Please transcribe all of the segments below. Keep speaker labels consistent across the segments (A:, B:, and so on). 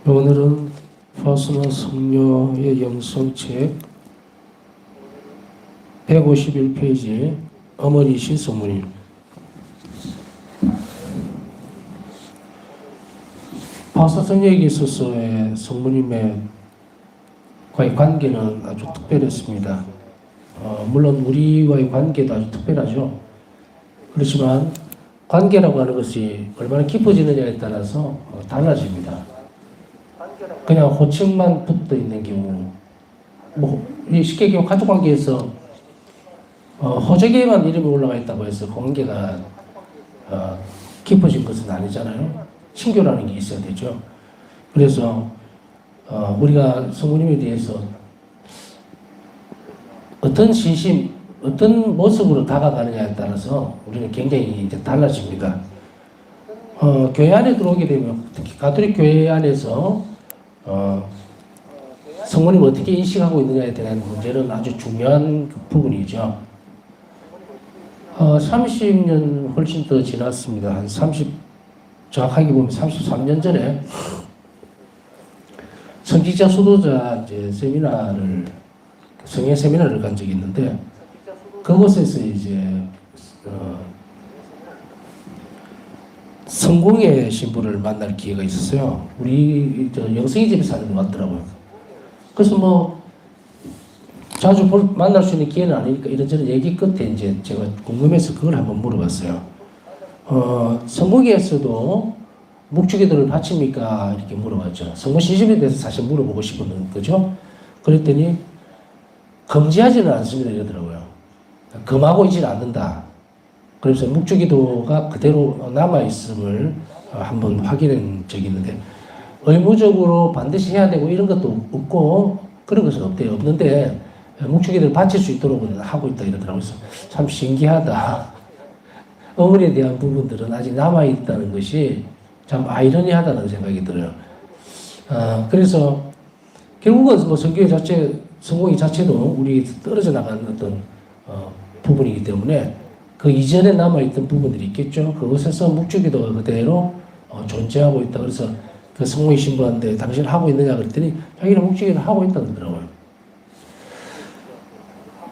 A: 오늘은 파스나 성녀의 영성책 151페이지 어머니신 성모님. 파스나 성녀에게 있어서의 성모님의 과의 관계는 아주 특별했습니다. 물론 우리와의 관계도 아주 특별하죠. 그렇지만 관계라고 하는 것이 얼마나 깊어지느냐에 따라서 달라집니다. 그냥 호칭만 붙어 있는 경우, 쉽게 얘기하면 가족 관계에서 호적에만 이름이 올라가 있다고 해서 관계가 깊어진 것은 아니잖아요. 친교라는 게 있어야 되죠. 그래서 우리가 성모님에 대해서 어떤 진심, 어떤 모습으로 다가가느냐에 따라서 우리는 굉장히 이제 달라집니다. 교회 안에 들어오게 되면 특히 가톨릭 교회 안에서 성모님을 어떻게 인식하고 있느냐에 대한 문제는 아주 중요한 부분이죠. 30년 훨씬 더 지났습니다. 한 30, 정확하게 보면 33년 전에 성직자 수도자 이제 세미나를, 성애 세미나를 간 적이 있는데, 그곳에서 이제 성공의 신부를 만날 기회가 있었어요. 우리 영성이 집에 사는 것 같더라고요. 그래서 자주 만날 수 있는 기회는 아니니까 이런저런 얘기 끝에 이제 제가 궁금해서 그걸 한번 물어봤어요. 성공에서도 묵주기도를 바칩니까? 이렇게 물어봤죠. 성공 시집에 대해서 사실 물어보고 싶었는 거죠. 그랬더니 금지하지는 않습니다 이러더라고요. 금하고 있지는 않는다. 그래서 묵주기도가 그대로 남아있음을 한번 확인한 적이 있는데, 의무적으로 반드시 해야 되고 이런 것도 없고 그런 것은 없대요. 없는데 묵주기도를 바칠 수 있도록 하고 있다 이러더라고요. 그래서 참 신기하다. 어머니에 대한 부분들은 아직 남아있다는 것이 참 아이러니하다는 생각이 들어요. 그래서 결국은 성교회 자체, 성공회 자체도 우리 떨어져 나간 어떤 부분이기 때문에 그 이전에 남아있던 부분들이 있겠죠. 그것에서 묵주기도가 그대로 존재하고 있다. 그래서 그 성모의 신부한테 당신 하고 있느냐 그랬더니 자기는 묵주기도를 하고 있다 그러더라고요.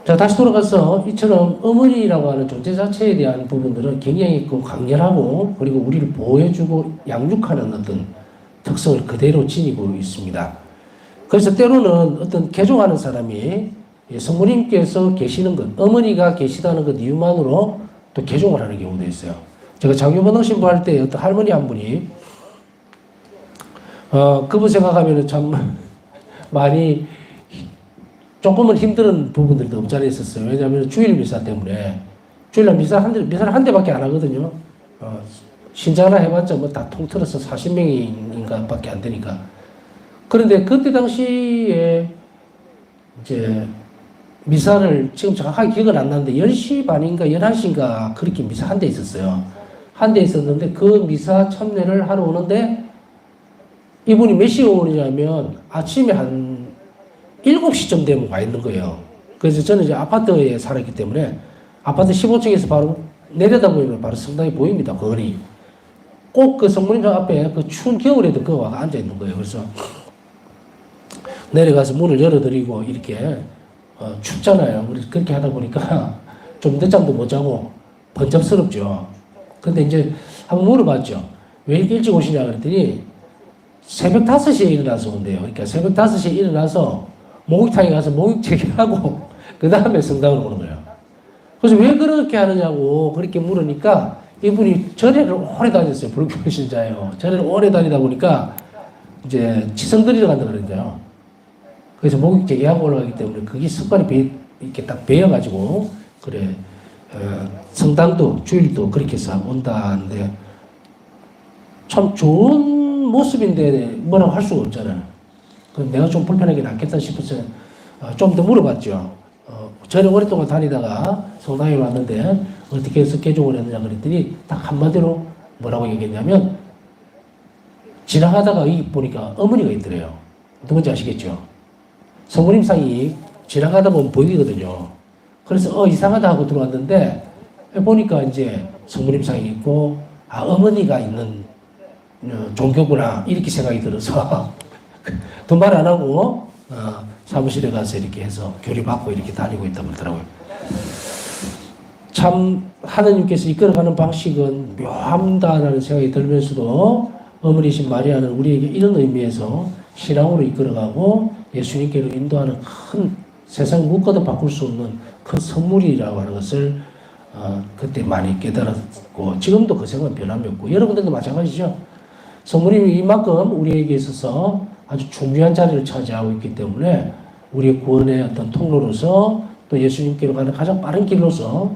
A: 자, 다시 돌아가서 이처럼 어머니라고 하는 존재 자체에 대한 부분들은 굉장히 강렬하고 그리고 우리를 보호해주고 양육하는 어떤 특성을 그대로 지니고 있습니다. 그래서 때로는 어떤 개종하는 사람이 성모님께서 계시는 것, 어머니가 계시다는 것 이유만으로 또 개종을 하는 경우도 있어요. 제가 장유번호 신부할 때 어떤 할머니 한 분이 그분 생각하면 참 많이 조금은 힘든 부분들도 없지 않아 있었어요. 왜냐하면 주일 미사 때문에 주일날 미사를 한 대밖에 안 하거든요. 신자나 해봤자 다 통틀어서 40명인가 밖에 안 되니까. 그런데 그때 당시에 이제 미사를 지금 정확하게 기억은 안 나는데 10시 반인가 11시인가 그렇게 미사 한 대 있었어요. 한 대 있었는데 그 미사 참여를 하러 오는데 이분이 몇 시에 오느냐면 아침에 한 7시쯤 되면 와 있는 거예요. 그래서 저는 이제 아파트에 살았기 때문에 아파트 15층에서 바로 내려다보면 바로 성당이 보입니다. 거리. 꼭 그 성모님 앞에 그 추운 겨울에도 그 와가 앉아 있는 거예요. 그래서 내려가서 문을 열어드리고 이렇게 춥잖아요. 그래서 그렇게 하다 보니까 좀 늦잠도 못 자고 번잡스럽죠. 근데 이제 한번 물어봤죠. 왜 이렇게 일찍 오시냐 그랬더니 새벽 5시에 일어나서 온대요. 그러니까 새벽 5시에 일어나서 목욕탕에 가서 목욕 제기하고 그 다음에 성당으로 오는 거예요. 그래서 왜 그렇게 하느냐고 그렇게 물으니까 이분이 절에를 오래 다녔어요. 불교 신자예요. 절에를 오래 다니다 보니까 이제 치성 드리러 간다 그러는데요. 그래서 목욕 제기하고 올라가기 때문에 그게 습관이 이렇게 딱 배어가지고 그래 성당도 주일도 그렇게 해서 온다는데 참 좋은 모습인데 뭐라고 할 수가 없잖아요. 내가 좀 불편하게 낫겠다 싶어서 좀 더 물어봤죠. 절에 오랫동안 다니다가 성당에 왔는데 어떻게 해서 개종을 했느냐 그랬더니 딱 한마디로 뭐라고 얘기했냐면 지나가다가 여기 보니까 어머니가 있더래요. 누군지 아시겠죠? 성모님 상이 지나가다 보면 보이거든요. 그래서 이상하다 하고 들어왔는데 보니까 이제 성모님 상이 있고 어머니가 있는 종교구나 이렇게 생각이 들어서 더 말 안 하고 사무실에 가서 이렇게 해서 교리받고 이렇게 다니고 있다고 그러더라고요. 참 하나님께서 이끌어가는 방식은 묘합니다라는 생각이 들면서도 어머니신 마리아는 우리에게 이런 의미에서 신앙으로 이끌어가고 예수님께로 인도하는 큰 세상 무엇과도 바꿀 수 없는 큰 선물이라고 하는 것을 그때 많이 깨달았고 지금도 그 생각은 변함이 없고 여러분들도 마찬가지죠. 성모님이 이만큼 우리에게 있어서 아주 중요한 자리를 차지하고 있기 때문에 우리의 구원의 어떤 통로로서 또 예수님께로 가는 가장 빠른 길로서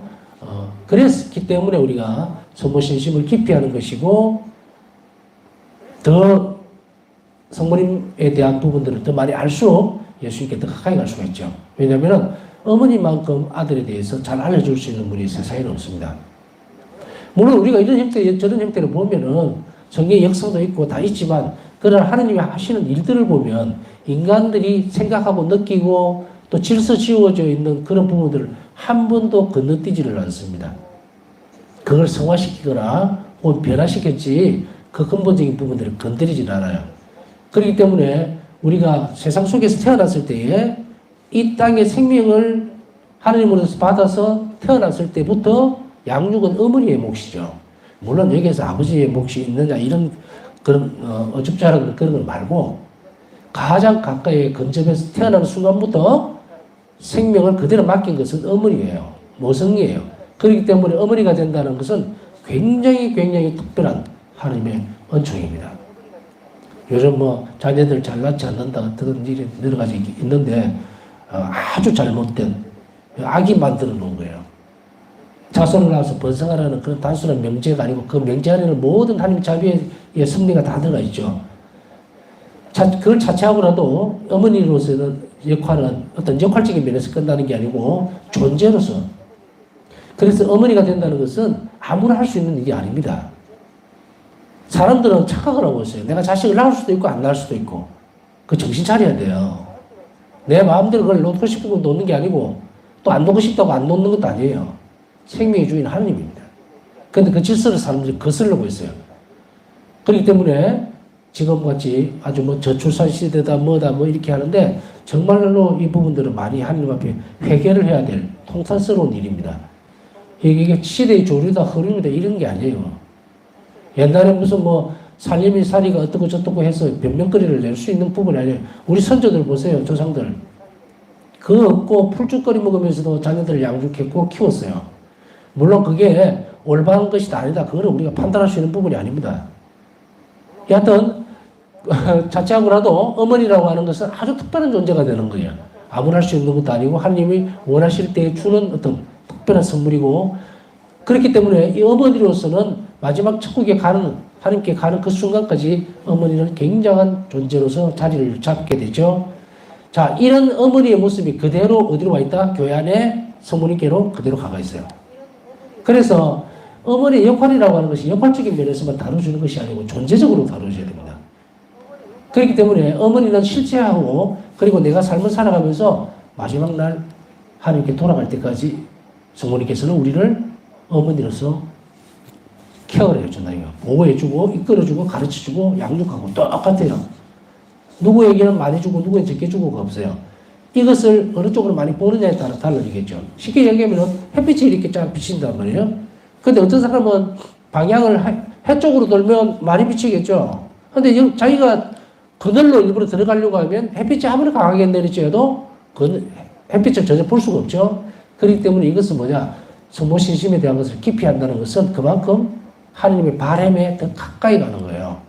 A: 그랬기 때문에 우리가 성모신심을 깊이 하는 것이고 더 성모님에 대한 부분들을 더 많이 알수록 예수님께 더 가까이 갈 수가 있죠. 왜냐하면 어머니만큼 아들에 대해서 잘 알려줄 수 있는 분이 세상에는 없습니다. 물론 우리가 이런 형태, 저런 형태를 보면은 성경의 역사도 있고 다 있지만 그러나 하나님이 하시는 일들을 보면 인간들이 생각하고 느끼고 또 질서 지워져 있는 그런 부분들을 한 번도 건너뛰지를 않습니다. 그걸 성화시키거나 혹은 변화시켰지 그 근본적인 부분들을 건드리질 않아요. 그렇기 때문에 우리가 세상 속에서 태어났을 때에 이 땅의 생명을 하나님으로서 받아서 태어났을 때부터 양육은 어머니의 몫이죠. 물론 여기에서 아버지의 몫이 있느냐 이런 그런 어줍잖은 그런 걸 말고 가장 가까이 근접해서 태어나는 순간부터 생명을 그대로 맡긴 것은 어머니예요. 모성이에요. 그렇기 때문에 어머니가 된다는 것은 굉장히 특별한 하나님의 은총입니다. 요즘 자녀들 잘 낳지 않는다 그런 일이 여러 가지 있는데 아주 잘못된 악이 만들어 놓은 거예요. 자손을 낳아서 번성하라는 그런 단순한 명제가 아니고 그 명제 안에는 모든 하나님 자비의 섭리가 다 들어가 있죠. 그걸 자체하고라도 어머니로서는 역할은 어떤 역할적인 면에서 끝나는 게 아니고 존재로서. 그래서 어머니가 된다는 것은 아무나 할 수 있는 일이 아닙니다. 사람들은 착각을 하고 있어요. 내가 자식을 낳을 수도 있고 안 낳을 수도 있고. 그 정신 차려야 돼요. 내 마음대로 그걸 놓고 싶은 건 놓는 게 아니고 또 안 놓고 싶다고 안 놓는 것도 아니에요. 생명의 주인 하나님입니다. 그런데 그 질서를 사람들이 거슬르고 있어요. 그렇기 때문에 지금같이 아주 저출산 시대다 뭐다 이렇게 하는데 정말로 이 부분들은 많이 하나님 앞에 회개를 해야 될 통탄스러운 일입니다. 이게 시대의 조류다 흐름이다 이런 게 아니에요. 옛날에 무슨 살림이 살이가 어떻고 저떻고 해서 변명거리를 낼 수 있는 부분이 아니에요. 우리 선조들 보세요. 조상들. 그거 없고 풀쭉거리 먹으면서도 자녀들을 양육했고 키웠어요. 물론 그게 올바른 것이 아니다. 그거는 우리가 판단할 수 있는 부분이 아닙니다. 여하튼 자체하고라도 어머니라고 하는 것은 아주 특별한 존재가 되는 거예요. 아무나 할 수 있는 것도 아니고 하나님이 원하실 때 주는 어떤 특별한 선물이고 그렇기 때문에 이 어머니로서는 마지막 천국에 가는 하나님께 가는 그 순간까지 어머니는 굉장한 존재로서 자리를 잡게 되죠. 자, 이런 어머니의 모습이 그대로 어디로 와 있다? 교회 안에 성모님께로 그대로 가가 있어요. 그래서 어머니의 역할이라고 하는 것이 역할적인 면에서만 다뤄주는 것이 아니고 존재적으로 다뤄줘야 됩니다. 그렇기 때문에 어머니는 실체하고 그리고 내가 삶을 살아가면서 마지막 날 하나님께 돌아갈 때까지 성모님께서는 우리를 어머니로서 케어를 해준다. 보호해주고 이끌어주고 가르쳐주고 양육하고 똑같아요. 누구에게는 많이 주고 누구에게 적게 주고가 없어요. 이것을 어느 쪽으로 많이 보느냐에 따라 달라지겠죠. 쉽게 얘기하면 햇빛이 이렇게 쫙 비친단 말이에요. 근데 어떤 사람은 방향을 해 쪽으로 돌면 많이 비치겠죠. 근데 자기가 그늘로 일부러 들어가려고 하면 햇빛이 아무리 강하게 내리쬐도 그 햇빛을 전혀 볼 수가 없죠. 그렇기 때문에 이것은 성모신심에 대한 것을 깊이 한다는 것은 그만큼 하나님의 바람에 더 가까이 가는 거예요.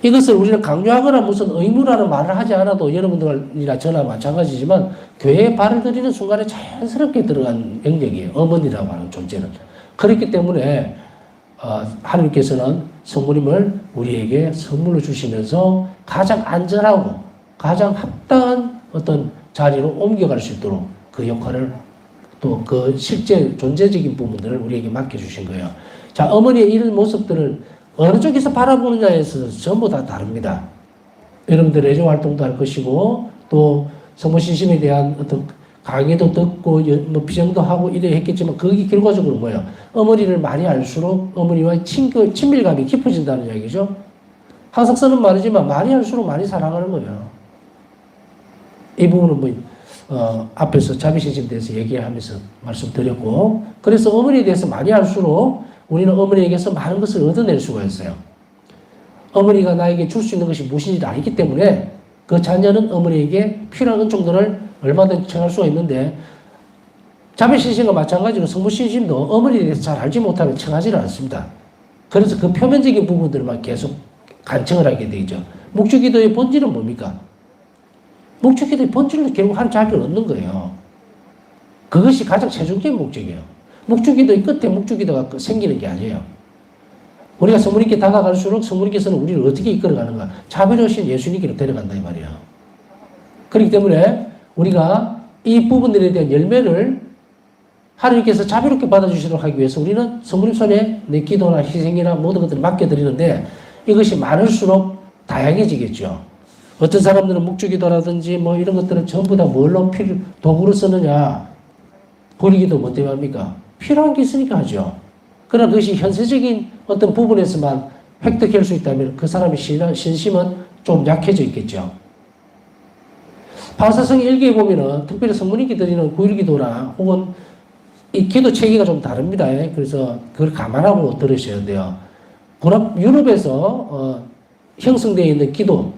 A: 이것을 우리는 강요하거나 무슨 의무라는 말을 하지 않아도 여러분들이나 저나 마찬가지지만 교회에 발을 들이는 순간에 자연스럽게 들어간 영역이에요. 어머니라고 하는 존재는. 그렇기 때문에 하나님께서는 성모님을 우리에게 선물로 주시면서 가장 안전하고 가장 합당한 어떤 자리로 옮겨갈 수 있도록 그 역할을 또 그 실제 존재적인 부분들을 우리에게 맡겨주신 거예요. 자, 어머니의 이런 모습들을 어느 쪽에서 바라보느냐에서 전부 다 다릅니다. 여러분들 애정 활동도 할 것이고 또 성모신심에 대한 어떤 강의도 듣고 뭐 비정도 하고 이래 했겠지만 그게 결과적으로 뭐예요? 어머니를 많이 알수록 어머니와의 친밀감이 깊어진다는 얘기죠. 항상 쓰는 말이지만 많이 할수록 많이 사랑하는 거예요. 이 부분은 앞에서 자비신심에 대해서 얘기하면서 말씀드렸고, 그래서 어머니에 대해서 많이 알수록 우리는 어머니에게서 많은 것을 얻어낼 수가 있어요. 어머니가 나에게 줄 수 있는 것이 무엇인지 알기 때문에 그 자녀는 어머니에게 필요한 은총들을 얼마든지 청할 수가 있는데, 자비신심과 마찬가지로 성부신심도 어머니에 대해서 잘 알지 못하면 청하지는 않습니다. 그래서 그 표면적인 부분들만 계속 간청을 하게 되죠. 묵주기도의 본질은 뭡니까? 묵주기도의 본질은 결국 한 자비를 얻는 거예요. 그것이 가장 최종적인 목적이에요. 묵주기도의 끝에 묵주기도가 생기는 게 아니에요. 우리가 성모님께 다가갈수록 성모님께서는 우리를 어떻게 이끌어가는가? 자비로우신 예수님께로 데려간다 이 말이에요. 그렇기 때문에 우리가 이 부분들에 대한 열매를 하나님께서 자비롭게 받아주시도록 하기 위해서 우리는 성모님 손에 내 기도나 희생이나 모든 것들을 맡겨드리는데, 이것이 많을수록 다양해지겠죠. 어떤 사람들은 묵주기도라든지 뭐 이런 것들은 전부 다 뭘로 도구로 쓰느냐? 구일기도 뭐 때문에 합니까? 필요한 게 있으니까 하죠. 그러나 그것이 현세적인 어떤 부분에서만 획득할 수 있다면 그 사람의 신심은 좀 약해져 있겠죠. 바울사성 일기에 보면은 특별히 성모님께 드리는 구일기도나 혹은 이 기도 체계가 좀 다릅니다. 그래서 그걸 감안하고 들으셔야 돼요. 유럽에서 형성되어 있는 기도,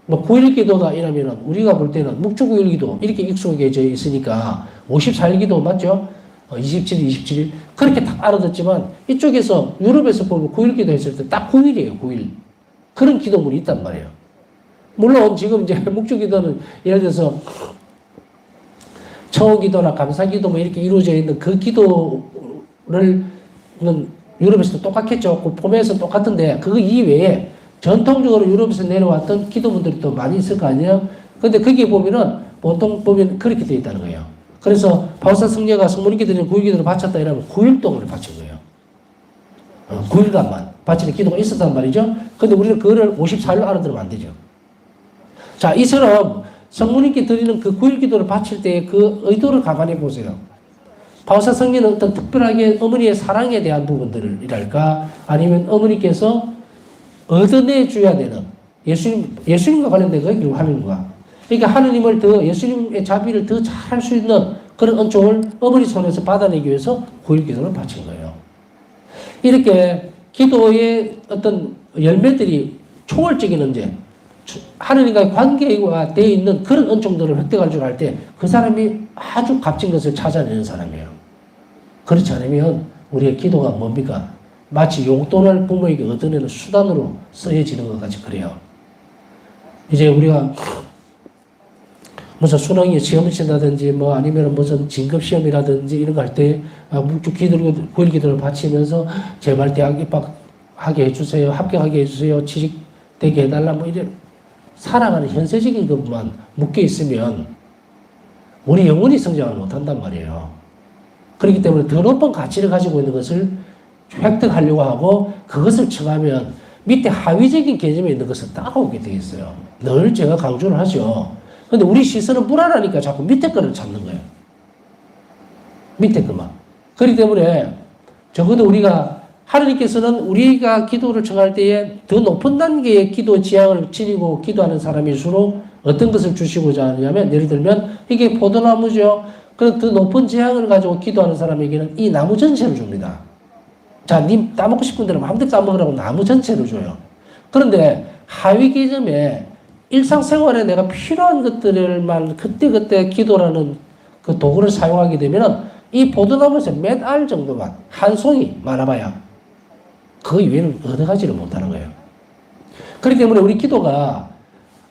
A: 뭐 9일 기도가 이라면 우리가 볼 때는 묵주 9일 기도 이렇게 익숙해져 있으니까 54일 기도 맞죠? 27일, 27일 그렇게 딱 알아듣지만 이쪽에서 유럽에서 보면 9일 기도 했을 때 딱 9일이에요. 9일. 그런 기도문이 있단 말이에요. 물론 지금 이제 묵주 기도는 예를 들어서 청호 기도나 감사 기도 뭐 이렇게 이루어져 있는 그 기도를 유럽에서도 똑같겠죠. 그 포맷은 똑같은데 그거 이외에 전통적으로 유럽에서 내려왔던 기도문들이 또 많이 있을 거 아니에요. 근데 거기에 보면은 보통 보면 그렇게 되어 있다는 거예요. 그래서 바울사 성녀가 성모님께 드리는 9일 기도를 바쳤다 이러면 9일 동안을 바친 거예요. 9일간만 바치는 기도가 있었단 말이죠. 근데 우리는 그거를 54일로 알아들으면 안 되죠. 자, 이처럼 성모님께 드리는 그 9일 기도를 바칠 때 그 의도를 감안해 보세요. 바울사 성녀는 어떤 특별하게 어머니의 사랑에 대한 부분들이랄까, 아니면 어머니께서 얻어내 줘야 되는 예수님과 관련된 거예요. 결국 하나님과. 그러니까 하느님을 더, 예수님의 자비를 더 잘 할 수 있는 그런 은총을 어머니 손에서 받아내기 위해서 9일 기도를 바친 거예요. 이렇게 기도의 어떤 열매들이 초월적인 언제, 하느님과의 관계가 되어 있는 그런 은총들을 획득할 줄 알 때 그 사람이 아주 값진 것을 찾아내는 사람이에요. 그렇지 않으면 우리의 기도가 뭡니까? 마치 용돈을 부모에게 얻어내는 수단으로 쓰여지는 것 같이 그래요. 이제 우리가 무슨 수능이 시험을 친다든지 뭐 아니면 무슨 진급시험이라든지 이런 거 할 때 묵주 기도를 9일 기도를 바치면서 제발 대학 입학하게 해주세요. 합격하게 해주세요. 취직되게 해달라 뭐 이런 살아가는 현세적인 것만 묶여 있으면 우리 영혼이 성장을 못한단 말이에요. 그렇기 때문에 더 높은 가치를 가지고 있는 것을 획득하려고 하고 그것을 청하면 밑에 하위적인 개념에 있는 것을 따라오게 되어 있어요. 늘 제가 강조를 하죠. 근데 우리 시선은 불안하니까 자꾸 밑에 거를 찾는 거예요. 밑에 것만. 그렇기 때문에 적어도 우리가 하나님께서는 우리가 기도를 청할 때에 더 높은 단계의 기도 지향을 지니고 기도하는 사람일수록 어떤 것을 주시고자 하냐면, 예를 들면 이게 포도나무죠. 그 더 높은 지향을 가지고 기도하는 사람에게는 이 나무 전체를 줍니다. 자, 님 따먹고 싶은 대로 마음대로 따먹으라고 나무 전체를 줘요. 그런데 하위 개념에 일상생활에 내가 필요한 것들만 그때그때 기도라는 그 도구를 사용하게 되면 이 포도나무에서 몇 알 정도만, 한 송이 많아봐야 그 이외에는 얻어가지를 못하는 거예요. 그렇기 때문에 우리 기도가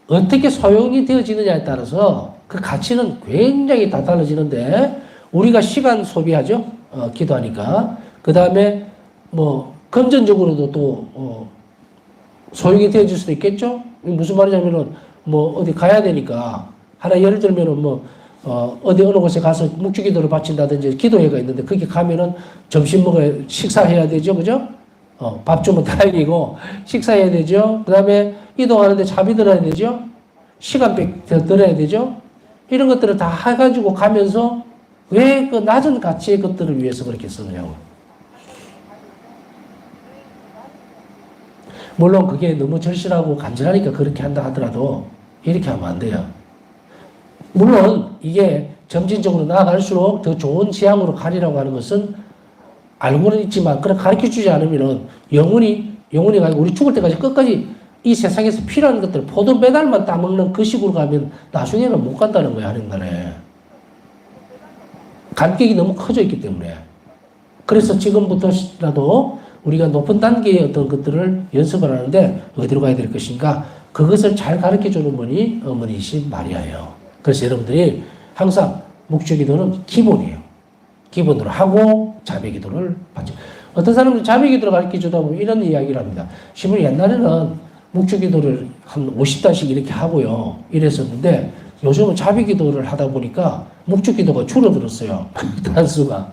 A: 어떻게 소용이 되어지느냐에 따라서 그 가치는 굉장히 다 달라지는데, 우리가 시간 소비하죠. 기도하니까. 그 다음에 뭐 금전적으로도 또 소용이 되어질 수도 있겠죠. 무슨 말이냐면은 뭐 어디 가야 되니까, 하나 예를 들면은 뭐 어디 어느 곳에 가서 묵주기도를 바친다든지 기도회가 있는데 거기 가면은 점심 먹어야 식사해야 되죠, 그죠? 밥 주면 다행이고 식사해야 되죠. 그 다음에 이동하는데 차비 들어야 되죠. 시간백 들어야 되죠. 이런 것들을 다 해가지고 가면서 왜 그 낮은 가치의 것들을 위해서 그렇게 쓰느냐고. 물론 그게 너무 절실하고 간절하니까 그렇게 한다 하더라도 이렇게 하면 안 돼요. 물론 이게 점진적으로 나아갈수록 더 좋은 지향으로 가리라고 하는 것은 알고는 있지만 그렇게 가르쳐주지 않으면 영원히 가지고 우리 죽을 때까지 끝까지 이 세상에서 필요한 것들 포도 배달만 따먹는 그 식으로 가면 나중에는 못 간다는 거야. 하는 날에 간격이 너무 커져 있기 때문에. 그래서 지금부터라도 우리가 높은 단계의 어떤 것들을 연습을 하는데 어디로 가야 될 것인가, 그것을 잘 가르쳐주는 분이 어머니이신 마리아예요. 그래서 여러분들이 항상 묵주기도는 기본이에요. 기본으로 하고 자비기도를 받죠. 어떤 사람들은 자비기도를 가르쳐주다 보면 이런 이야기를 합니다. 신부님 옛날에는 묵주기도를 한 50단씩 이렇게 하고요. 이랬었는데 요즘은 자비기도를 하다 보니까 묵주기도가 줄어들었어요. 단수가.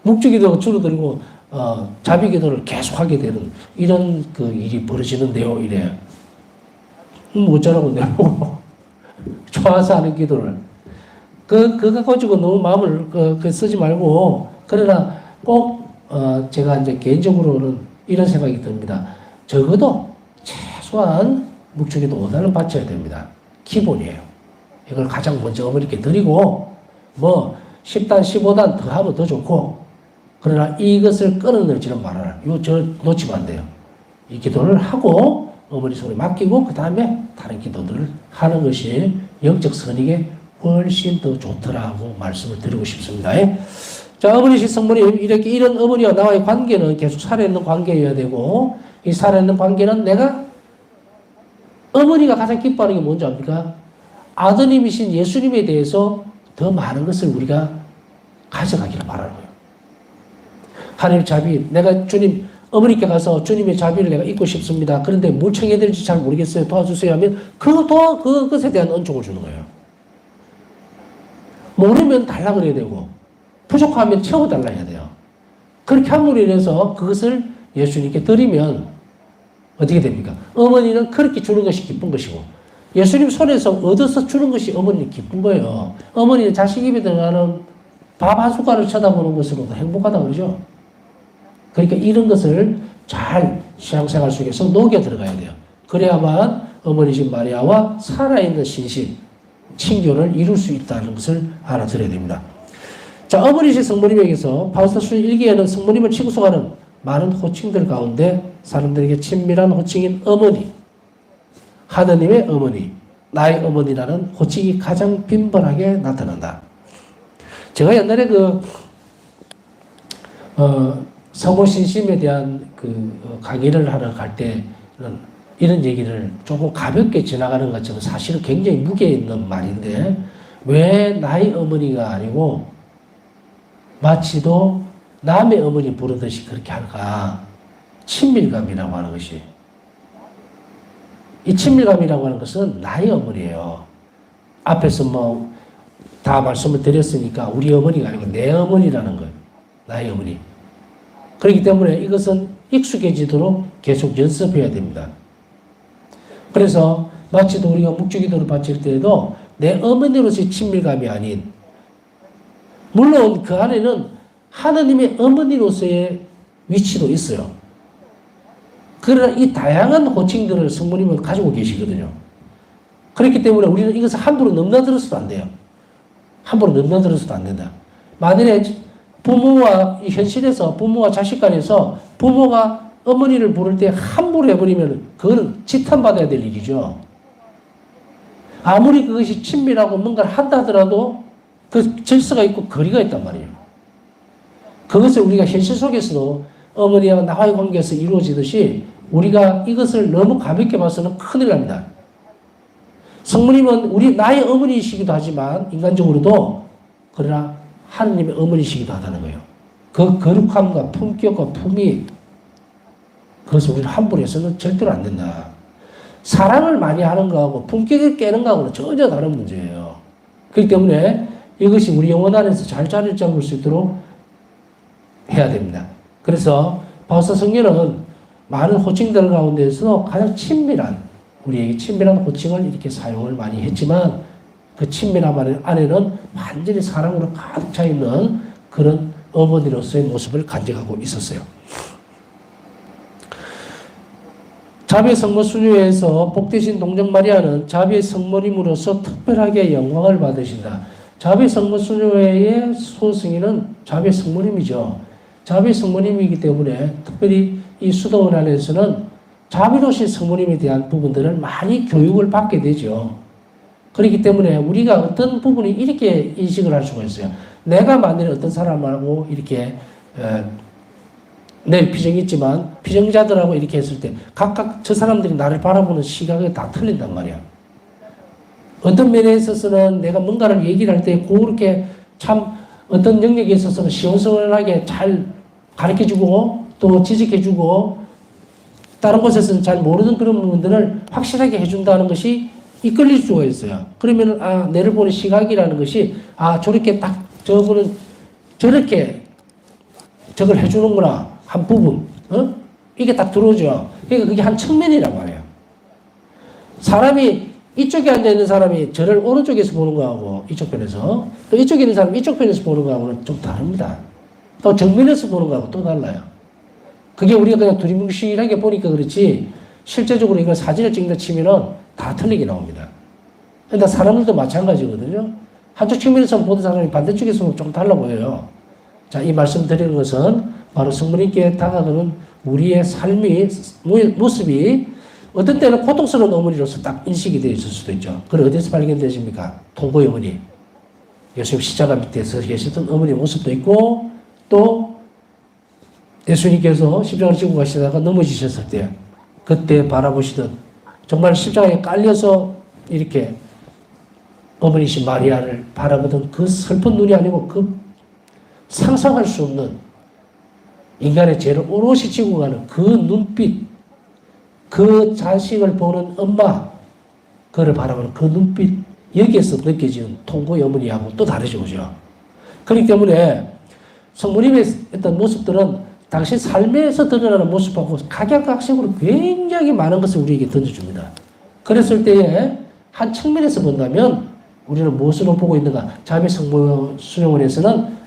A: 묵주기도가 줄어들고 자비기도를 계속하게 되는 이런 그 일이 벌어지는데요. 이래. 어쩌라고 내고 좋아서 하는 기도를. 그거 가지고 너무 마음을 쓰지 말고, 그러나 꼭 제가 이제 개인적으로는 이런 생각이 듭니다. 적어도 최소한 묵주기도 5단은 바쳐야 됩니다. 기본이에요. 이걸 가장 먼저 어머니께 드리고, 뭐 10단, 15단 더 하면 더 좋고, 그러나 이것을 끊어내지는 말아라. 저 놓치면 안 돼요. 이 기도를 하고 어머니 손에 맡기고 그 다음에 다른 기도들을 하는 것이 영적 선익에 훨씬 더 좋더라고 말씀을 드리고 싶습니다. 자, 어머니신 성모님, 이런 어머니와 나와의 관계는 계속 살아있는 관계여야 되고, 이 살아있는 관계는 내가 어머니가 가장 기뻐하는 게 뭔지 압니까? 아드님이신 예수님에 대해서 더 많은 것을 우리가 가져가기를 바라는 거예요. 하나님 자비, 내가 주님, 어머니께 가서 주님의 자비를 내가 잊고 싶습니다. 그런데 뭘 청해야 될지 잘 모르겠어요. 도와주세요 하면 그것에 대한 은총을 주는 거예요. 모르면 달라 그래야 되고, 부족하면 채워달라 해야 돼요. 그렇게 함으로 인해서 그것을 예수님께 드리면 어떻게 됩니까? 어머니는 그렇게 주는 것이 기쁜 것이고, 예수님 손에서 얻어서 주는 것이 어머니는 기쁜 거예요. 어머니는 자식 입에 들어가는 밥 한 숟갈을 쳐다보는 것으로도 행복하다 그러죠. 그러니까 이런 것을 잘 신앙생활 속에서 녹여 들어가야 돼요. 그래야만 어머니신 마리아와 살아있는 신실, 친교를 이룰 수 있다는 것을 알아들어야 됩니다. 자, 어머니신 성모님에게서 바울사서 1기에는 성모님을 칭송하는 많은 호칭들 가운데 사람들에게 친밀한 호칭인 어머니, 하느님의 어머니, 나의 어머니라는 호칭이 가장 빈번하게 나타난다. 제가 옛날에 성모신심에 대한 강의를 하러 갈 때는 이런 얘기를 조금 가볍게 지나가는 것처럼 사실은 굉장히 무게 있는 말인데, 왜 나의 어머니가 아니고 마치도 남의 어머니 부르듯이 그렇게 할까? 친밀감이라고 하는 것이. 이 친밀감이라고 하는 것은 나의 어머니예요. 앞에서 다 말씀을 드렸으니까 우리 어머니가 아니고 내 어머니라는 거예요. 나의 어머니. 그렇기 때문에 이것은 익숙해지도록 계속 연습해야 됩니다. 그래서 마치도 우리가 묵주기도를 바칠 때에도 내 어머니로서의 친밀감이 아닌, 물론 그 안에는 하나님의 어머니로서의 위치도 있어요. 그러나 이 다양한 호칭들을 성모님은 가지고 계시거든요. 그렇기 때문에 우리는 이것을 함부로 넘나들어서도 안 돼요. 함부로 넘나들어서도 안 된다. 만일에 부모와 현실에서 부모와 자식 간에서 부모가 어머니를 부를 때 함부로 해버리면 그거는 지탄받아야 될 일이죠. 아무리 그것이 친밀하고 뭔가를 한다 하더라도 그 질서가 있고 거리가 있단 말이에요. 그것을 우리가 현실 속에서도 어머니와 나와의 관계에서 이루어지듯이 우리가 이것을 너무 가볍게 봐서는 큰일 납니다. 성모님은 나의 어머니이시기도 하지만 인간적으로도, 그러나 하느님의 어머니이시기도 하다는 거예요. 그 거룩함과 품격과 품위, 그것을 우리는 함부로 해서는 절대로 안 된다. 사랑을 많이 하는 거하고 품격을 깨는 거하고는 전혀 다른 문제예요. 그렇기 때문에 이것이 우리 영혼 안에서 잘 자리를 잡을 수 있도록 해야 됩니다. 그래서 바울사 성경은 많은 호칭들 가운데서 가장 친밀한, 우리에게 친밀한 호칭을 이렇게 사용을 많이 했지만, 그 친밀함 안에는 완전히 사랑으로 가득 차 있는 그런 어머니로서의 모습을 간직하고 있었어요. 자비의 성모 수녀에서 복되신 동정 마리아는 자비의 성모님으로서 특별하게 영광을 받으신다. 자비의 성모 수녀의 소승이는 자비의 성모님이죠. 자비의 성모님이기 때문에 특별히 이 수도원 안에서는 자비로우신 성모님에 대한 부분들을 많이 교육을 받게 되죠. 그렇기 때문에 우리가 어떤 부분이 이렇게 인식을 할 수가 있어요. 내가 만약에 어떤 사람하고 이렇게 내 비정이 있지만 비정자들하고 이렇게 했을 때 각각 저 사람들이 나를 바라보는 시각이 다 틀린단 말이야. 어떤 면에 있어서는 내가 뭔가를 얘기를 할 때 그렇게 참 어떤 영역에 있어서는 시원시원하게 잘 가르쳐주고 또 지적해주고 다른 곳에서는 잘 모르는 그런 부분들을 확실하게 해준다는 것이 이끌릴 수가 있어요. 그러면 내를 보는 시각이라는 것이 저렇게 딱 저분은 저렇게 저걸 해주는구나 한 부분 이게 딱 들어오죠. 그러니까 그게 한 측면이란 말이에요. 사람이 이쪽에 앉아있는 사람이 저를 오른쪽에서 보는 거하고 이쪽 편에서 또 이쪽에 있는 사람이 이쪽 편에서 보는 거하고는 좀 다릅니다. 또 정면에서 보는 거하고 또 달라요. 그게 우리가 그냥 두리뭉실하게 보니까 그렇지 실제적으로 이걸 사진을 찍는다 치면은 다 틀리게 나옵니다. 그러니까 사람들도 마찬가지거든요. 한쪽 측면에서 보는 사람이 반대쪽에서 보면 좀 달라 보여요. 자, 이 말씀 드리는 것은 바로 성모님께 다가가는 우리의 삶의 모습이 어떤 때는 고통스러운 어머니로서 딱 인식이 되어 있을 수도 있죠. 그걸 어디서 발견되십니까? 통고의 어머니. 예수님 십자가 밑에 서 계셨던 어머니의 모습도 있고 또 예수님께서 십자가를 지고 가시다가 넘어지셨을 때 그때 바라보시던 정말 십자가에 깔려서 이렇게 어머니신 마리아를 바라보던 그 슬픈 눈이 아니고 그 상상할 수 없는 인간의 죄를 오롯이 지고 가는 그 눈빛, 그 자식을 보는 엄마, 그를 바라보는 그 눈빛, 여기에서 느껴지는 통고의 어머니하고 또 다르죠, 그죠? 그렇기 때문에 성모님의 어떤 모습들은 당신 삶에서 드러나는 모습하고 각양각색으로 굉장히 많은 것을 우리에게 던져줍니다. 그랬을 때에 한 측면에서 본다면 우리는 무엇으로 보고 있는가? 자비 성모 수녀원에서는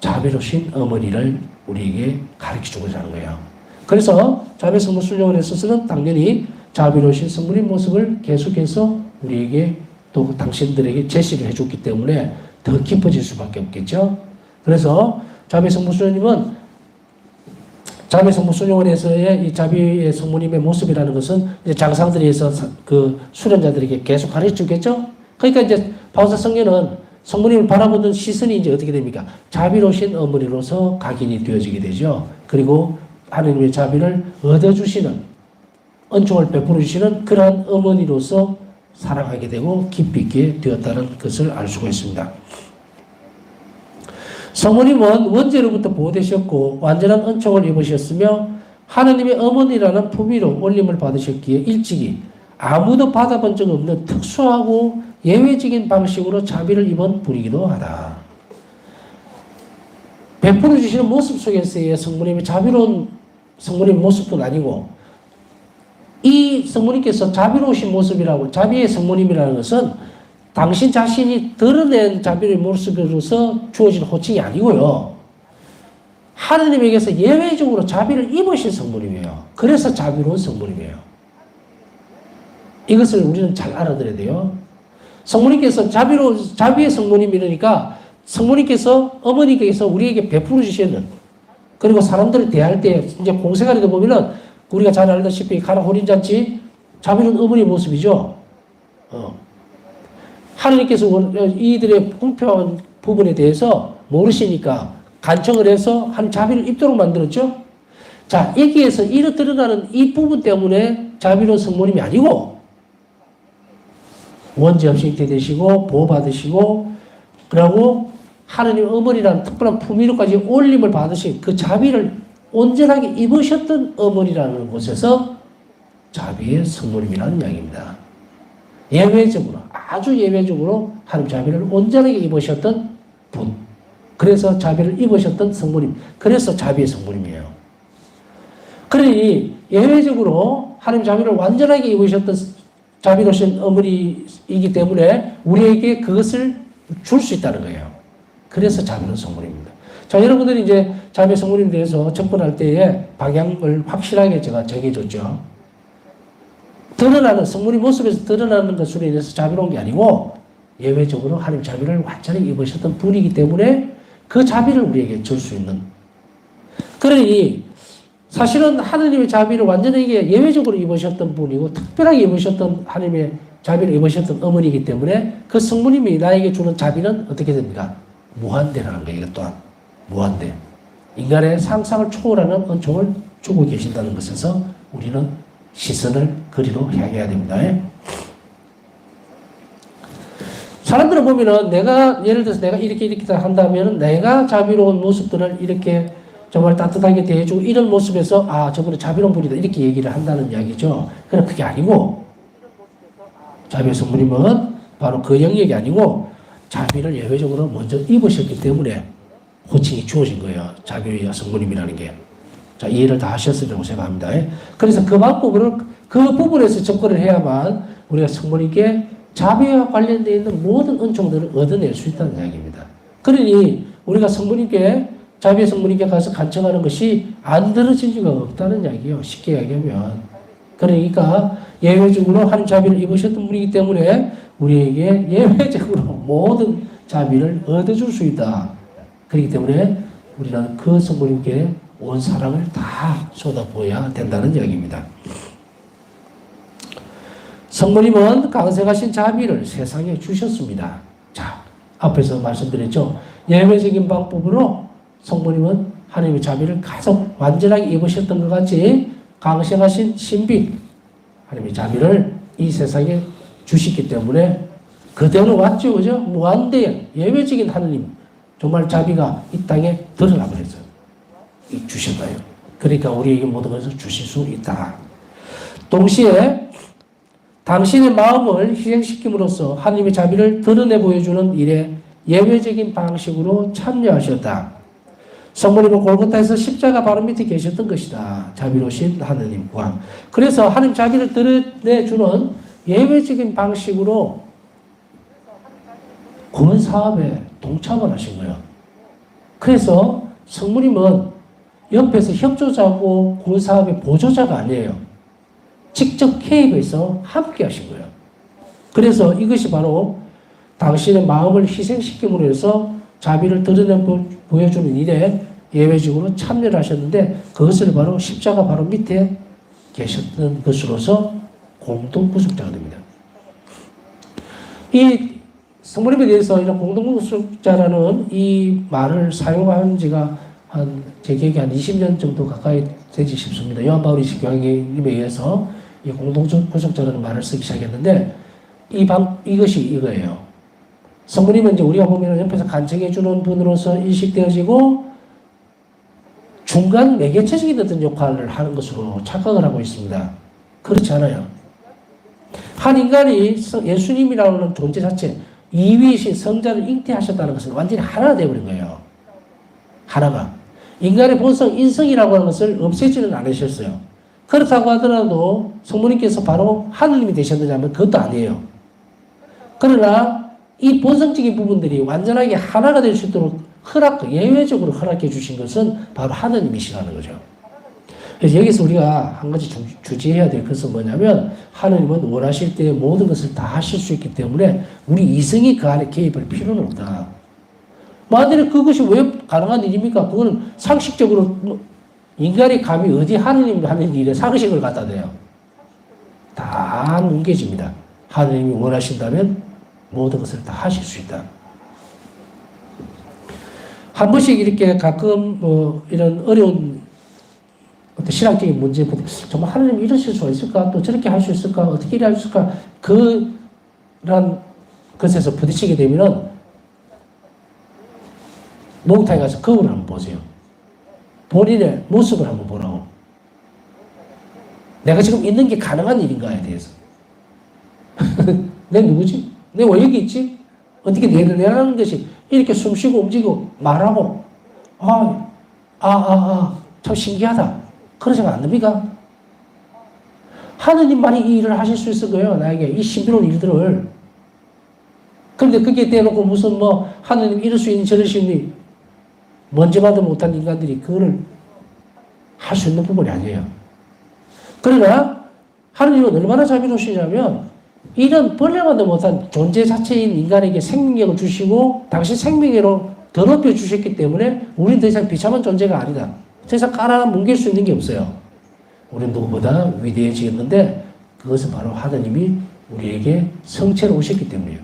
A: 자비로우신 어머니를 우리에게 가르쳐주고자 하는 거예요. 그래서 자비 성모 수녀원에 있어서는 당연히 자비로우신 성모님 모습을 계속해서 우리에게 또 당신들에게 제시를 해줬기 때문에 더 깊어질 수밖에 없겠죠. 그래서 자비 성모 수녀님은 자비 성모 수녀원에서의 이 자비의 성모님의 모습이라는 것은 이제 장상들에서 그 수련자들에게 계속 가르쳐주겠죠. 그러니까 이제 바울사 성녀는 성모님을 바라보는 시선이 이제 어떻게 됩니까? 자비로우신 어머니로서 각인이 되어지게 되죠. 그리고 하나님의 자비를 얻어주시는, 은총을 베풀어 주시는 그러한 어머니로서 사랑하게 되고 깊이 있게 되었다는 것을 알 수가 있습니다. 성모님은 원죄로부터 보호되셨고 완전한 은총을 입으셨으며 하나님의 어머니라는 품위로 올림을 받으셨기에 일찍이 아무도 받아본 적 없는 특수하고 예외적인 방식으로 자비를 입은 분이기도 하다. 베풀어 주시는 모습 속에서의 성모님의 자비로운 성모님 모습도 아니고 이 성모님께서 자비로우신 모습이라고 자비의 성모님이라는 것은 당신 자신이 드러낸 자비의 모습으로서 주어진 호칭이 아니고요. 하느님에게서 예외적으로 자비를 입으신 성모님이에요. 그래서 자비로운 성모님이에요. 이것을 우리는 잘 알아들어야 돼요. 성모님께서 자비의 성모님이니까 성모님께서 어머니께서 우리에게 베풀어 주시는 그리고 사람들을 대할 때 이제 공생활에도 보면은 우리가 잘 알다시피 가나 혼인잔치 자비로운 어머니의 모습이죠. 하나님께서 이들의 공평한 부분에 대해서 모르시니까 간청을 해서 한 자비를 입도록 만들었죠. 자, 여기에서 이로 드러나는 이 부분 때문에 자비로운 성모님이 아니고 원죄 없이 있게 되시고 보호받으시고 그러고 하나님 어머니라는 특별한 품위로까지 올림을 받으신 그 자비를 온전하게 입으셨던 어머니라는 곳에서 자비의 성모님이라는 이야기입니다. 예외적으로 아주 예외적으로 하나님 자비를 온전하게 입으셨던 분. 그래서 자비를 입으셨던 성모님. 그래서 자비의 성모님이에요. 그러니 예외적으로 하나님 자비를 완전하게 입으셨던 자비로우신 어머니이기 때문에 우리에게 그것을 줄 수 있다는 거예요. 그래서 자비로운 성모님입니다. 자, 여러분들이 이제 자비 성모님에 대해서 접근할 때에 방향을 확실하게 제가 정해줬죠. 드러나는, 성모님 모습에서 드러나는 것으로 인해서 자비로운 게 아니고 예외적으로 하나님 자비를 완전히 입으셨던 분이기 때문에 그 자비를 우리에게 줄 수 있는. 그러니 사실은 하느님의 자비를 완전히 예외적으로 입으셨던 분이고 특별하게 입으셨던 하나님의 자비를 입으셨던 어머니이기 때문에 그 성모님이 나에게 주는 자비는 어떻게 됩니까? 무한대라는 거예요. 이것 또한 무한대. 인간의 상상을 초월하는 은총을 주고 계신다는 것에서 우리는 시선을 그리로 향해야 됩니다. 사람들을 보면은 내가 예를 들어서 내가 이렇게 한다면은 내가 자비로운 모습들을 이렇게 정말 따뜻하게 대해주고 이런 모습에서 아 저분은 자비로운 분이다 이렇게 얘기를 한다는 이야기죠. 그러나 그게 아니고 자비의 성모님은 바로 그 영역이 아니고 자비를 예외적으로 먼저 입으셨기 때문에 호칭이 주어진 거예요. 자비의 성모님이라는 게. 자, 이해를 다 하셨으리라고 생각합니다. 그래서 그 방법으로 그 부분에서 접근을 해야만 우리가 성모님께 자비와 관련되어 있는 모든 은총들을 얻어낼 수 있다는 이야기입니다. 그러니 우리가 성모님께 자비의 성모님께 가서 간청하는 것이 안 들어진 이유가 없다는 이야기예요. 쉽게 이야기하면. 그러니까 예외적으로 하나님 자비를 입으셨던 분이기 때문에 우리에게 예외적으로 모든 자비를 얻어줄 수 있다. 그렇기 때문에 우리는 그 성모님께 온 사랑을 다 쏟아부어야 된다는 이야기입니다. 성모님은 강성하신 자비를 세상에 주셨습니다. 자, 앞에서 말씀드렸죠. 예외적인 방법으로 성모님은 하나님의 자비를 가장 완전하게 입으셨던 것 같이 강성하신 신비, 하나님의 자비를 이 세상에 주시기 때문에 그대로 왔죠. 그죠? 무한대 예외적인 하나님, 정말 자비가 이 땅에 드러나 버렸어요. 주셨나요? 그러니까 우리에게 모든 것을 주실 수 있다. 동시에 당신의 마음을 희생시킴으로써 하나님의 자비를 드러내 보여주는 일에 예외적인 방식으로 참여하셨다. 성모님은 골고타에서 십자가 바로 밑에 계셨던 것이다. 자비로우신 하느님 구함. 그래서 하나님 자비를 드러내주는 예외적인 방식으로 구원 사업에 동참을 하신 거예요. 그래서 성모님은 옆에서 협조자고 구원 사업의 보조자가 아니에요. 직접 개입해서 함께 하신 거예요. 그래서 이것이 바로 당신의 마음을 희생시킴으로 해서 자비를 드러내 보여주는 일에 예외적으로 참여를 하셨는데 그것을 바로 십자가 바로 밑에 계셨던 것으로서 공동구속자가 됩니다. 이 성모님에 대해서 이런 공동구속자라는 이 말을 사용한 지가 제 기억에 한 20년 정도 가까이 되지 싶습니다. 요한 바울 20교황님에 의해서 이 공동구속자라는 말을 쓰기 시작했는데 이것이 이거예요. 성모님은 이제 우리가 보면 옆에서 간청해주는 분으로서 인식되어지고 중간 매개체적인 어떤 역할을 하는 것으로 착각을 하고 있습니다. 그렇지 않아요. 한 인간이 예수님이라는 존재 자체, 이위이신 성자를 잉태하셨다는 것은 완전히 하나가 되어버린 거예요. 하나가. 인간의 본성, 인성이라고 하는 것을 없애지는 않으셨어요. 그렇다고 하더라도 성모님께서 바로 하느님이 되셨느냐면 그것도 아니에요. 그러나 이 본성적인 부분들이 완전하게 하나가 될 수 있도록 예외적으로 허락해 주신 것은 바로 하느님이시라는 거죠. 그래서 여기서 우리가 한 가지 주지해야 될 것은 뭐냐면 하느님은 원하실 때 모든 것을 다 하실 수 있기 때문에 우리 이성이 그 안에 개입할 필요는 없다. 만약에 그것이 왜 가능한 일입니까? 그거는 상식적으로 인간이 감히 어디 하느님이 하는 일에 상식을 갖다 대요. 다 뭉개집니다. 하느님이 원하신다면 모든 것을 다 하실 수 있다. 한 번씩 이렇게 가끔 이런 어려운 어떤 신앙적인 문제, 정말 하느님 이러실 수가 있을까? 또 저렇게 할 수 있을까? 어떻게 이래 할 수 있을까? 그런 것에서 부딪히게 되면은 목욕탕에 가서 거울을 한번 보세요. 본인의 모습을 한번 보라고. 내가 지금 있는 게 가능한 일인가에 대해서. 내 누구지? 내가 왜 여기 있지? 어떻게 내라는 것이 이렇게 숨 쉬고 움직이고 말하고 참 신기하다. 그런 생각 안 듭니까? 하느님만이 이 일을 하실 수 있을 거예요. 나에게 이 신비로운 일들을. 그런데 그게 떼놓고 무슨 뭐 하느님 이럴 수 있는 저럴 수 있는 먼지마도 못한 인간들이 그거를 할 수 있는 부분이 아니에요. 그러나 하느님은 얼마나 자비로우시냐면 이런 벌레마도 못한 존재 자체인 인간에게 생명력을 주시고 당신 생명으로 더럽혀 주셨기 때문에 우리는 더 이상 비참한 존재가 아니다. 더 이상 깔아뭉갤 수 있는 게 없어요. 우리는 누구보다 위대해지겠는데 그것은 바로 하느님이 우리에게 성체로 오셨기 때문이에요.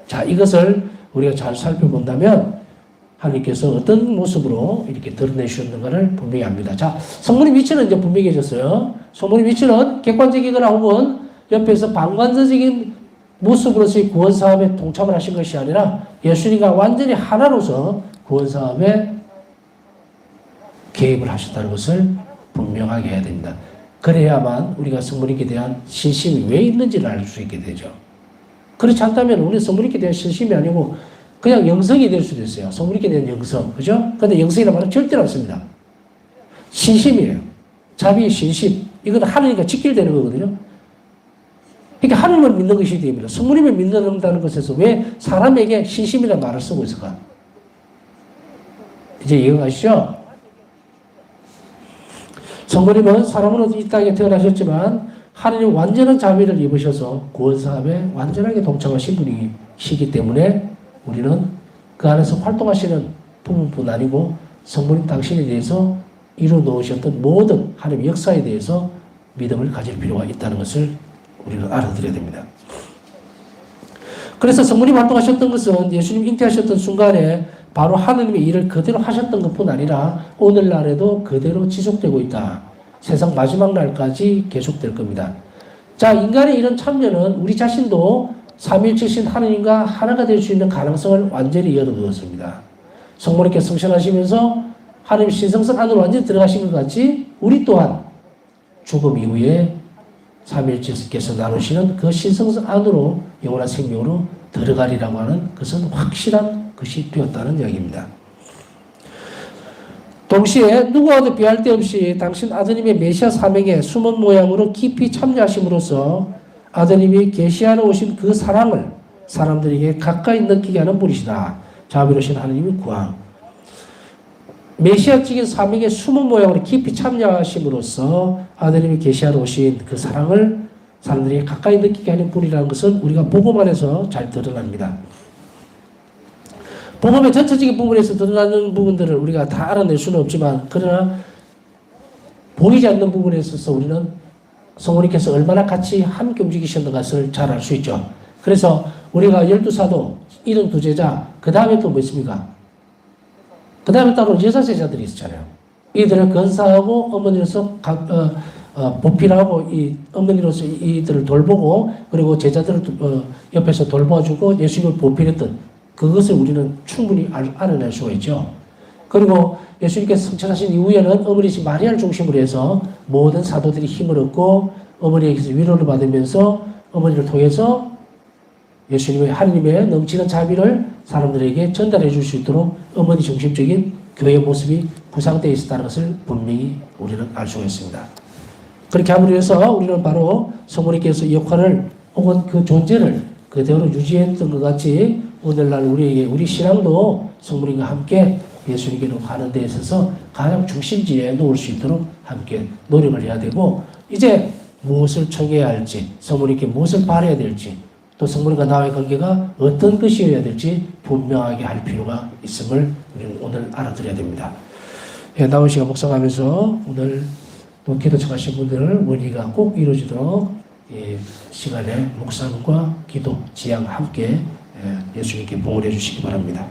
A: 자, 이것을 우리가 잘 살펴본다면 하나님께서 어떤 모습으로 이렇게 드러내주셨는가를 분명히 압니다. 자, 성문의 위치는 이제 분명해졌어요. 성문의 위치는 객관적이거나 혹은 옆에서 방관자적인 모습으로서의 구원사업에 동참을 하신 것이 아니라 예수님과 완전히 하나로서 구원사업에 개입을 하셨다는 것을 분명하게 해야 됩니다. 그래야만 우리가 성문님께 대한 신심이 왜 있는지를 알 수 있게 되죠. 그렇지 않다면 우리 성문님께 대한 신심이 아니고 그냥 영성이 될 수도 있어요. 성문님께 대한 영성. 그죠? 근데 영성이라는 말은 절대로 없습니다. 신심이에요. 자비의 신심. 이건 하나님과 직결되는 거거든요. 그러니까 하나님을 믿는 것이 됩니다. 성문님을 믿는다는 것에서 왜 사람에게 신심이라는 말을 쓰고 있을까? 이제 이해가 가시죠? 성문님은 사람으로 이 땅에 태어나셨지만 하나님 완전한 자비를 입으셔서 구원사업에 완전하게 동참하신 분이시기 때문에 우리는 그 안에서 활동하시는 부분뿐 아니고 성문님 당신에 대해서 이루 놓으셨던 모든 하나님의 역사에 대해서 믿음을 가질 필요가 있다는 것을 우리는 알아들어야 됩니다. 그래서 성문님 활동하셨던 것은 예수님 잉태하셨던 순간에 바로 하느님의 일을 그대로 하셨던 것뿐 아니라 오늘날에도 그대로 지속되고 있다. 세상 마지막 날까지 계속될 겁니다. 자, 인간의 이런 참여는 우리 자신도 삼위일체신 하느님과 하나가 될 수 있는 가능성을 완전히 열어두었습니다. 성모님께 성천하시면서 하느님 신성성 안으로 완전히 들어가신 것 같이 우리 또한 죽음 이후에 삼위일체께서 나누시는 그 신성성 안으로 영원한 생명으로 들어가리라고 하는 것은 확실한 것이 되었다는 이야기입니다. 동시에 누구와도 비할 데 없이 당신 아드님의 메시아 사명에 숨은 모양으로 깊이 참여하심으로써 아드님이 계시하러 오신 그 사랑을 사람들에게 가까이 느끼게 하는 분이시다. 자비로우신 하나님의 구항. 메시아적인 사명의 숨은 모양으로 깊이 참여하심으로써 아드님이 계시하러 오신 그 사랑을 사람들에게 가까이 느끼게 하는 분이라는 것은 우리가 복음 안에서 잘 드러납니다. 복음의 전체적인 부분에서 드러나는 부분들을 우리가 다 알아낼 수는 없지만 그러나 보이지 않는 부분에 있어서 우리는 성모님께서 얼마나 같이 함께 움직이셨는 것을 잘 알 수 있죠. 그래서 우리가 12사도, 72제자, 그 다음에 또 뭐 있습니까? 그 다음에 따로 여사제자들이 있었잖아요. 이들을 건사하고 어머니로서 보필하고 이 어머니로서 이들을 돌보고 그리고 제자들을 옆에서 돌봐주고 예수님을 보필했던 그것을 우리는 충분히 알아낼 수가 있죠. 그리고 예수님께서 성천하신 이후에는 어머니신 마리아를 중심으로 해서 모든 사도들이 힘을 얻고 어머니에게서 위로를 받으면서 어머니를 통해서 예수님의 하나님의 넘치는 자비를 사람들에게 전달해 줄 수 있도록 어머니 중심적인 교회의 모습이 구상되어 있었다는 것을 분명히 우리는 알 수가 있습니다. 그렇게 함으로 해서 우리는 바로 성모님께서 이 역할을 혹은 그 존재를 그대로 유지했던 것 같이 오늘날 우리에게 우리 신앙도 성모님과 함께 예수님께로 가는 데 있어서 가장 중심지에 놓을 수 있도록 함께 노력을 해야 되고 이제 무엇을 청해야 할지 성모님께 무엇을 바라야 될지 또 성모님과 나와의 관계가 어떤 것이어야 될지 분명하게 할 필요가 있음을 우리는 오늘 알아들어야 됩니다. 예, 남은 시간 묵상하면서 오늘 또 기도 청하신 분들을 원리가 꼭 이루어지도록 시간에 묵상과 기도, 지향 함께 예수님께 봉헌해 주시기 바랍니다.